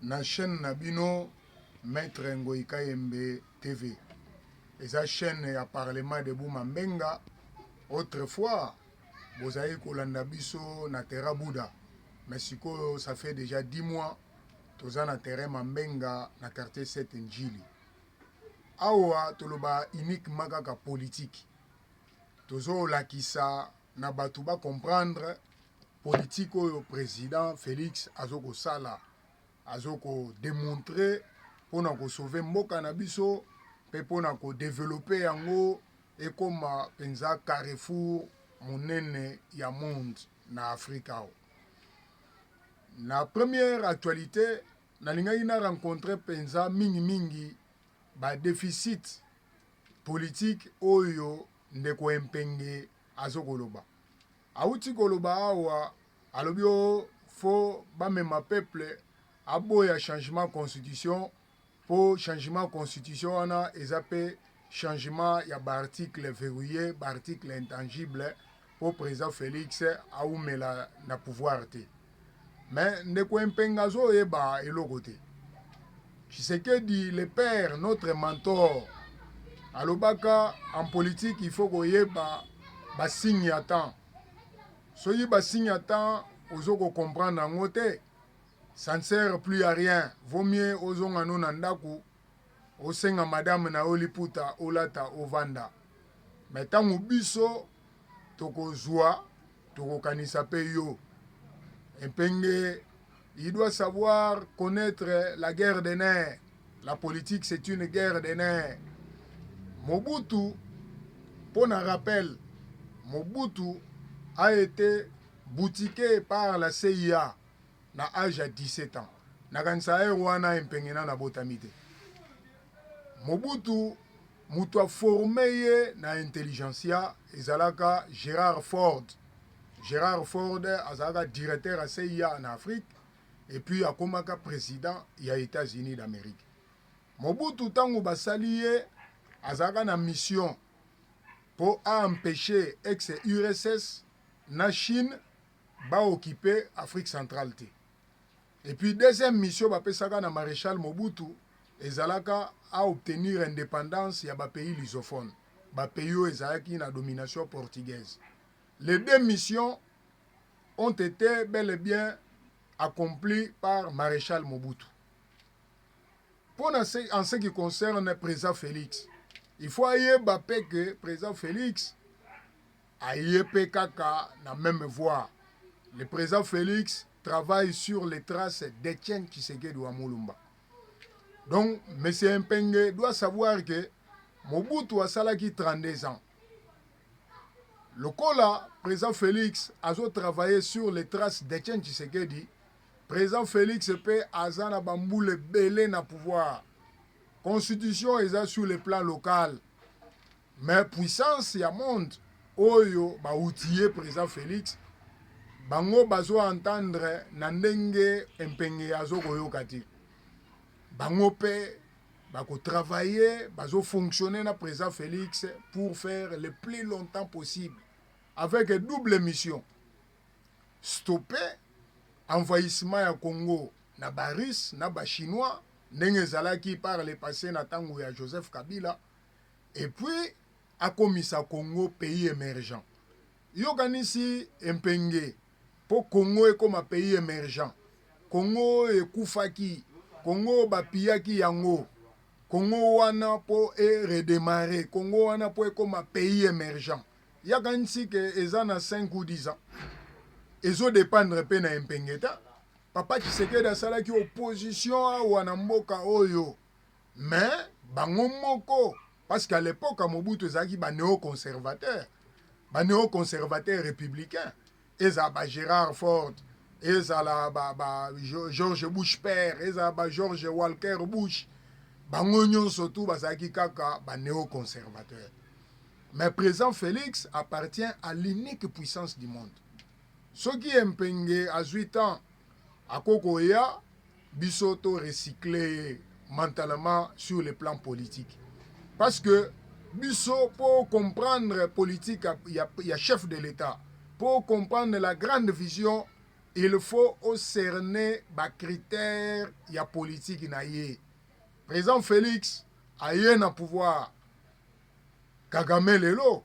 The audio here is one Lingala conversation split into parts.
na chaîne Nabino Maître Ngoï Kayembe TV. Et sa chaîne à Parlement de Boumambenga. Autrefois, vous avez Kolanda Biso na Terra Bouddha. Mais ça fait déjà 10 mois, tous na terrain Mambenga na quartier 7 Njili. Awa toloba unique magaka politique. Tozo lakisa na batuba comprendre politique au président Félix Azoko Sala. Azoko démontrer pour sauver mboka na biso pe pour développer yango et comme penza carrefour monene ya monde na Afrika. Na première actualité nalingai na rencontrer penza mingi ba déficit politique oyo ndeko empenge azokoloba. Auti koloba awa alobio fo ba mema peuple aboya changement constitution pour changement constitution wana ezape changement ya ba article verrouillé ba article intangible pour président Félix aumela na pouvoir te. Mais ndeko empenga zo eba eloko te. Tshisekedi le père notre mentor alobaka en politique il faut koyeba ba signe à temps. Soyi ba signe à temps ozoko comprendre yango te. Ça ne sert plus à rien. Vaut mieux ozonga no nandaku osenga madame na oliputa olata ovanda. Mais tango biso toko zwa toko kanisa pe yo. Empenge, il doit savoir connaître la guerre des nerfs. La politique c'est une guerre des nerfs. Mobutu, pour un rappel, Mobutu a été boutiqué par la CIA na âge à 17 ans. Nakansa wana empengena na botamite. Mobutu mutu a formé na intelligentsia ezalaka Gérard Ford. Gérard Ford azalaka directeur à CIA en Afrique et puis akomaka président ya États-Unis d'Amérique. Mobutu tango basali azalaka na mission pour empêcher ex-URSS na Chine ba occuper Afrique centrale. Et puis deuxième mission bapesaka na maréchal Mobutu ezalaka à obtenir indépendance ya ba pays lusophone. Ba pays ezalaki na domination portugaise. Les deux missions ont été bel et bien accomplies par maréchal Mobutu. En ce qui concerne le président Félix, il faut yeba que le président Félix a yepé kaka na même voie. Le président Félix travaille sur les traces d'Etienne Tshisekedi wa Mulumba. Donc, M. Mpenge doit savoir que Mobutu a salaki 32 ans. Le Kola, président Félix, a travaillé sur les traces d'Etienne Tshisekedi. Président Félix peut azana bamboule belé na pouvoir. Constitution est sur le plan local. Mais puissance ya monde, oyo ba outillé président Félix, bango bazo entendre na ndenge empenge azo koyokati. Bango pe bako travailler, bazo fonctionner na président Félix pour faire le plus longtemps possible avec une double mission. Stopper envahissement ya Congo na baris na ba chinois ndenge zalaki par le passé na tango ya Joseph Kabila et puis akomisa Congo pays émergent. Yoganisi empenge pour Congo comme un pays émergent. Congo ekufaki, Congo bapiyaki yango. Congo wana po redémarrer, Congo wana po comme un pays émergent. Yaganisi que ezana 5 ou 10 ans. Ezo dépendre pe na empengeta. Papa Tshisekedi asalaki opposition wana mboka oyo. Mais bango moko parce qu'à l'époque Mobutu ezaki ba néoconservateur. Ba néoconservateur républicain. Eza ba Gérard Ford, eza la ba George Bush père, eza ba George Walker Bush. Bango nyonso tout bazaki kaka ba néoconservateur. Mais président Félix appartient à l'unique puissance du monde. Ce qui est mpenge à 8 ans, à Kokoya, bisoto recyclé mentalement sur le plan politique. Parce que biso pour comprendre politique, il y a chef de l'État. Pour comprendre la grande vision, il faut cerner les critères de la politique. Président Félix a eu un pouvoir. Kagame lelo.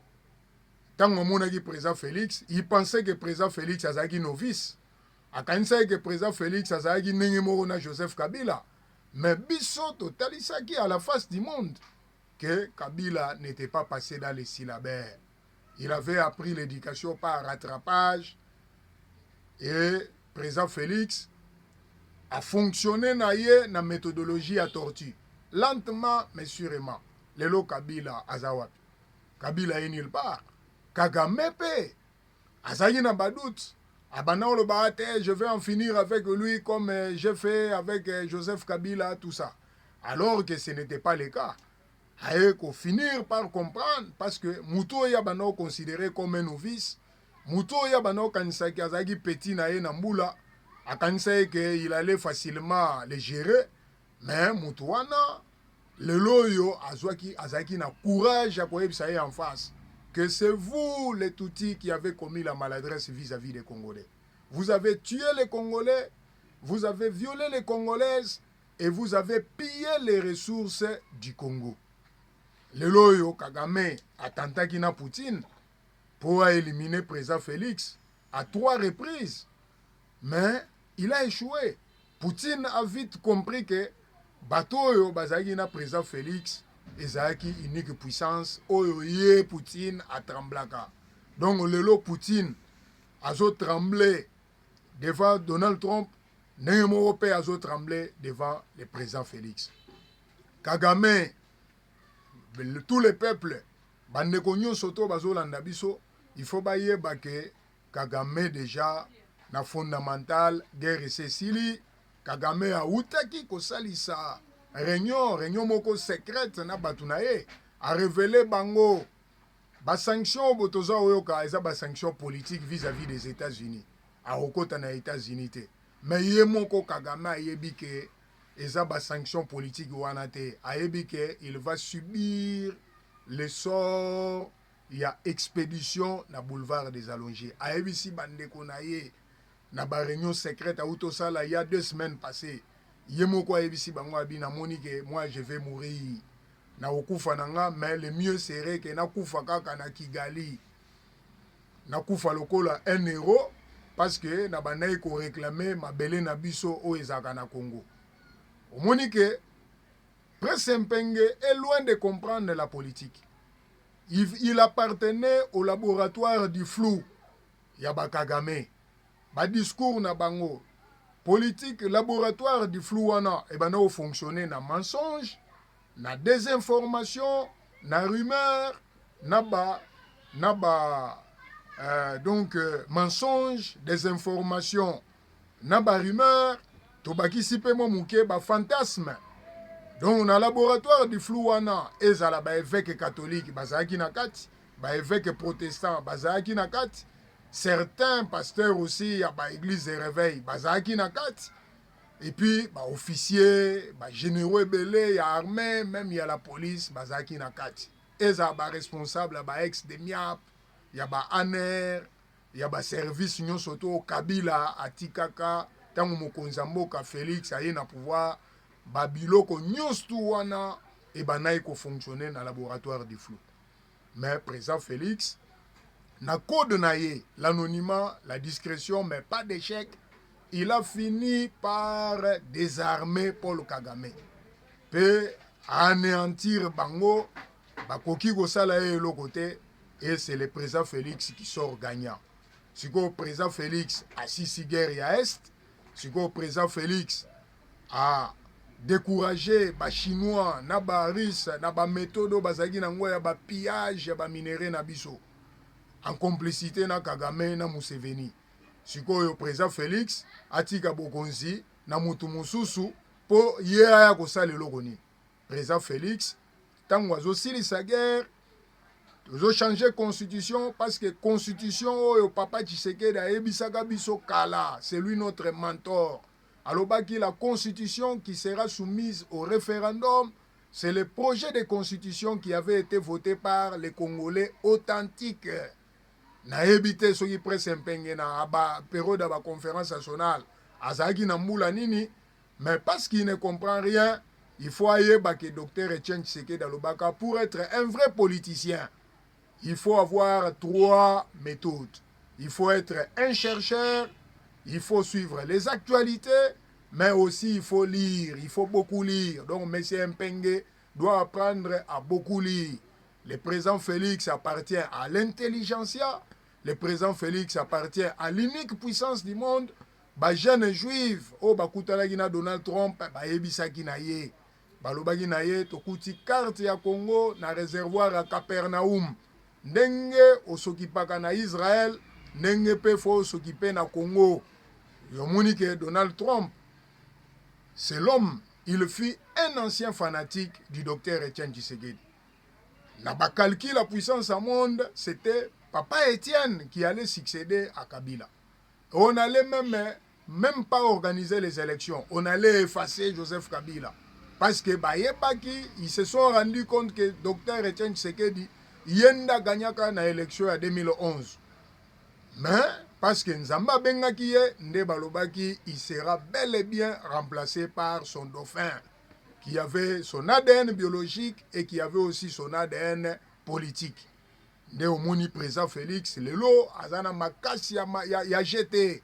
Tant que président Félix, il pensait que président Félix a un novice. Il pensait que président Félix a un Joseph Kabila. Mais Bisso totalisaki à la face du monde que Kabila n'était pas passé dans les syllabaires. Il avait appris l'éducation par rattrapage et président Félix a fonctionné dans la méthodologie à tortue. Lentement mais sûrement. Lelo Kabila Azawat. Kabila est nulle part. Kagame pe. Azaki na badout. Abana le baate, je vais en finir avec lui comme j'ai fait avec Joseph Kabila, tout ça. Alors que ce n'était pas le cas. Il faut finir par comprendre parce que Mouto Yabano considéré comme un novice. Mouto Yabano kanisaki azaki petit na ye na mbula. Akanisaki qu'il allait facilement le gérer. Mais Moutouana, le loyo azaki na courage à koyebisa en face. Que c'est vous, les Tutsis, qui avez commis la maladresse vis-à-vis des Congolais. Vous avez tué les Congolais, vous avez violé les Congolaises et vous avez pillé les ressources du Congo. Le loyo Kagame attentaki na Poutine pour éliminer président Félix à 3 reprises. Mais il a échoué. Poutine a vite compris que bateau bazaki na président Félix ezaki unique puissance oyo ye Poutine a tremblaka. Donc lelo Poutine azo tremblé devant Donald Trump, ndenge moko pe azo tremblé devant le président Félix. Kagame, tous les peuples bandeko nyonso to bazolanda biso, il faut bayeba ke Kagame déjà na fondamental guerre esili. Kagame a utaki kosalisa réunion moko secrète na batunaye a révélé bango ba sanction botoza oyoka eza ba sanction politique vis-à-vis des États-Unis a okota na États-Unis te. Mais ye moko Kagame ayebi ke eza ba sanction politique wana te, ayebi ke il va subir le sort ya expédition na boulevard des Allongés. Ayebi si bandeko na ye na ba réunion secrète a utosala il y a 2 semaines passées. Yemoko ayebi bango abina monike moi je vais mourir na okufa nanga, mais le mieux serait que na kufa kaka na Kigali na kufa lokola 1 euro parce que na banai ko réclamer mabele na biso o ezaka na Congo. Omonike Prince Mpenge est loin de comprendre la politique. Il appartenait au laboratoire du flou. Yaba Kagame ba discours na bango politique laboratoire du flou wana e bana o fonctionner na mensonge, na désinformation, na rumeur, donc mensonge, désinformation, na ba rumeur, to bakisi pe mo muke ba fantasme. Donc na laboratoire du flou wana ezala ba évêque catholique bazaki na kati, ba évêque protestant bazaki na kati. Certains pasteurs aussi, il y a l'église de réveil, bazaki nakat. Et puis, officiers, généraux belé, il y a armée, même il y a la police, bazaki nakat. Et ça, responsable, ex de MIAP, il y a ANER, il y a service, nous surtout Kabila, Atikaka, tango mokonzambo ka Félix, aye na pouvoir, biloko nyos tout wana, et naï ko fonctionner dans le laboratoire du flou. Mais président Félix, na code naïe, l'anonymat, la discrétion, mais pas d'échec, il a fini par désarmer Paul Kagame. Peut anéantir Bango, Bakoki Gosala et l'autre côté, et c'est le président Félix qui sort gagnant. Si le président Félix a six guerres à Est, si le président Félix a découragé les Chinois, les Russes, les méthodes, les pillages, les minéraux, les biso. En complicité na Kagame na Museveni. Sikoyo président Félix atika bokonzi na mutu mususu po yea kosala lokoni. Président Félix tango azosilisa guerre ozo changer constitution parce que constitution oyo papa Tshisekedi ayebisaka biso kala, c'est lui notre mentor. Alobaki la constitution qui sera soumise au référendum, c'est le projet de constitution qui avait été voté par les Congolais authentiques. na ebité soki presse mpenge na ba période ba conférence nationale azaki na mbula nini, mais parce qu'il ne comprend rien, il faut ayeba que docteur Etienne Tshisekedi Alobaka, pour être un vrai politicien, il faut avoir 3 méthodes. Il faut être un chercheur, il faut suivre les actualités, mais aussi il faut lire, il faut beaucoup lire. Donc M. Mpenge doit apprendre à beaucoup lire. Le président Félix appartient à l'intelligentsia, le président Félix appartient à l'unique puissance du monde. Ba jeune juif o bakutalaki na Donald Trump bayebisaki na ye balobaki na ye tokuti carte ya Congo na réservoir ya Capernaum, ndenge osokipaka na Israël ndenge pe fo osokipe na Congo. Yomoni ke Donald Trump, c'est l'homme, il fut un ancien fanatique du docteur Etienne Tshisekedi. Na ba calcul la puissance au monde, c'était Papa Etienne qui allait succéder à Kabila. On allait même pas organiser les élections. On allait effacer Joseph Kabila. Parce que ils se sont rendus compte que Dr Etienne Tshisekedi yenda gagnaka na élection en 2011. Mais parce que Nzamba Bengaki Nde Balobaki, il sera bel et bien remplacé par son dauphin, qui avait son ADN biologique et qui avait aussi son ADN politique. Nde omoni président Félix lelo azana makasi ya jeté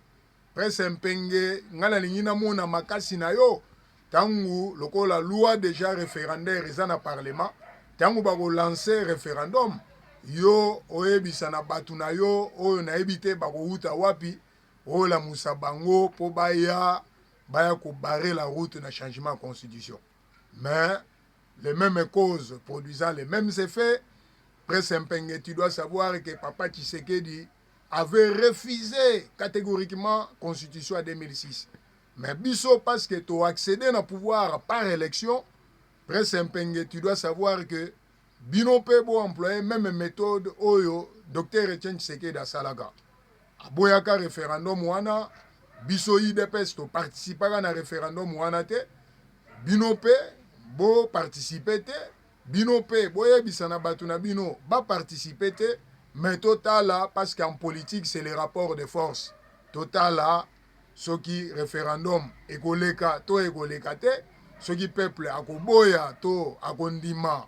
presse mpenge ngala lingina mona makasi na yo tangu lokola loi déjà référendaire ezana parlement tangu bako lancer référendum yo oyebisa na batu na yo oyo na ebité bako uta wapi o la musabango po baya ko barrer la route na changement de constitution. Mais les mêmes causes produisant les mêmes effets. Presse Mpenge, tu dois savoir que Papa Tshisekedi avait refusé catégoriquement la Constitution en 2006. Mais Bisso, parce que tu as accédé au pouvoir par élection, Presse Mpenge, tu dois savoir que Bino Pebo employé même méthode Oyo, Dr Etienne Tshisekedi à Salaga. A Boyaka référendum wana, Bisso IDPS, tu participes à un référendum wana te, Bino Pe, Bo participer te, Bino pe boye bisana batuna bino ba participer te, mais total là parce qu'en politique c'est les rapports de force. Total là ce qui référendum ekoleka to ekoleka te, ce qui peuple akoboya to akondima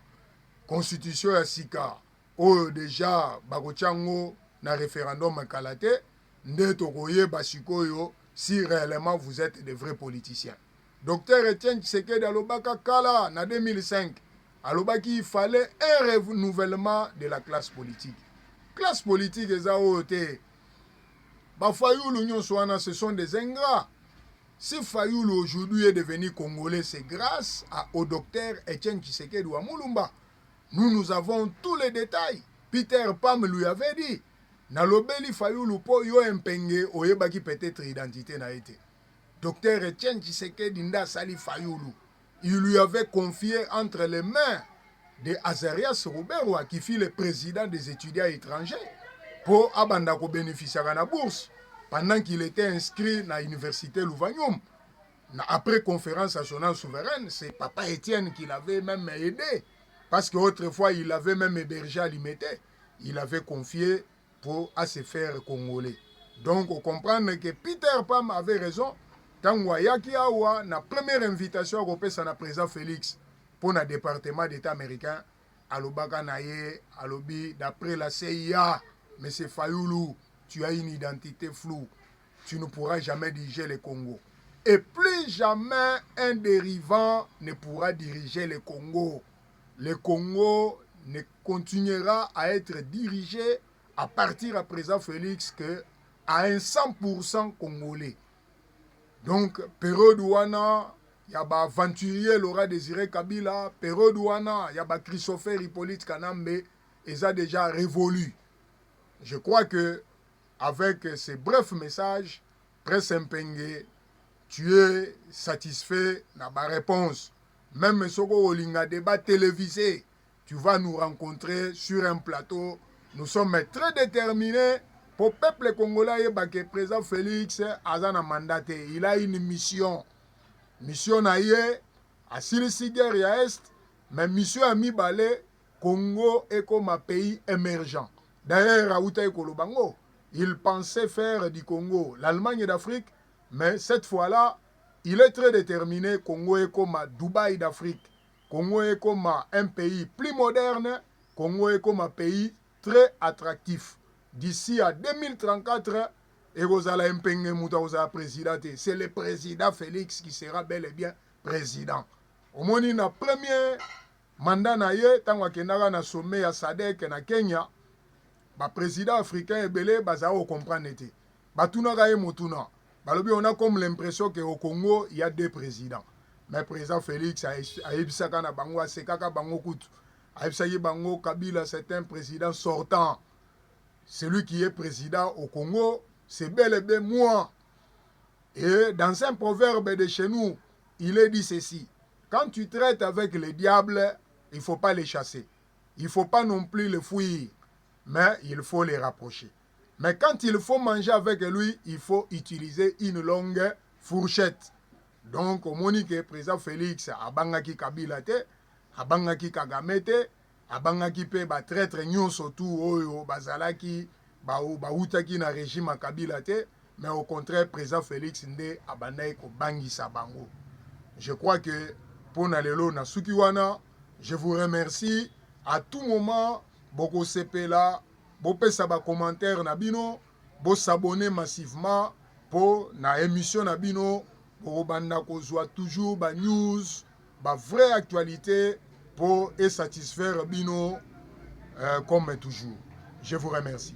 constitution ya sika o déjà bakochango na référendum kalate nde tokoye basikoyo si réellement vous êtes des vrais politiciens. Docteur Etienne Tshisekedi Alobaka kala na 2005 alors qu'il fallait un renouvellement de la classe politique. Classe politique, ce sont des ingrats. Si Fayoulou aujourd'hui est devenu congolais, c'est grâce au docteur Etienne Tshisekedi Wamulumba. Nous avons tous les détails. Peter Pam lui avait dit, Nalobeli Fayoulou po yo empenge oyebaki peut-être identité na été. Docteur Etienne Tshisekedi nda sali Fayoulou. Il lui avait confié entre les mains de Azarias Rouberwa, qui fut le président des étudiants étrangers, pour Abandako bénéficier de la bourse, pendant qu'il était inscrit à l'université Louvagnoum. Après conférence nationale souveraine, c'est Papa Etienne qui l'avait même aidé, parce qu'autrefois, il avait même hébergé à Limete. Il avait confié pour se faire congolais. Donc, on comprend que Peter Pam avait raison. Tangwa yaki awa na première invitation à na président Félix pour le département d'État américain alobaka naye alobi d'après la CIA, M. Fayoulou, tu as une identité floue, tu ne pourras jamais diriger le Congo et plus jamais un dérivant ne pourra diriger le Congo. Le Congo ne continuera à être dirigé à partir à président Félix que à un 100% congolais. Donc, période wana, il y a ba aventurier Laurent Désiré Kabila, période wana, il y a ba Christopher Hippolyte Kanambe, ils ont déjà révolu. Je crois que avec ces brefs messages, Presse Mpenge, tu es satisfait de ma réponse. Même si on a un débat télévisé, tu vas nous rencontrer sur un plateau. Nous sommes très déterminés. Pour le peuple congolais, le président Félix a un mandat. Il a une mission. Mission naïe, à Silisiger et Est, mais mission à Mibale, Congo est comme un pays émergent. D'ailleurs, Aoutaï Kolobango, il pensait faire du Congo l'Allemagne d'Afrique, mais cette fois-là, il est très déterminé. Congo est comme Dubaï d'Afrique. Congo est comme un pays plus moderne. Congo est comme un pays très attractif. D'ici à 2034, c'est le président Félix qui sera bel et bien président. Au moins, le premier mandat na ye, tant qu'il y a un sommet à SADC na Kenya, le président africain est belé, il comprendre. On a comme l'impression qu'au Congo, il y a deux présidents. Mais le président Félix a Kabila, c'est un président sortant. Celui qui est président au Congo, c'est bel et bien moi. Et dans un proverbe de chez nous, il est dit ceci. Quand tu traites avec le diable, il ne faut pas les chasser. Il ne faut pas non plus les fuir. Mais il faut les rapprocher. Mais quand il faut manger avec lui, il faut utiliser une longue fourchette. Donc, au Monique, le président Félix, Abangaki Kabila te, Abangaki Kagame te, Abangaki pe ba traître nyon surtout oyo bazalaki ba outaki na régime Kabila te, mais au contraire, président Félix nde abandai ko bangisa bango. Je crois que pour Nalelo na Sukiwana, je vous remercie à tout moment. Boko CP là, bopé ça ba commentaire na bino, bo s'abonner massivement pour na émission na bino, pour banda ko soit toujours ba news, ba vraie actualité pour et satisfaire bino comme toujours. Je vous remercie.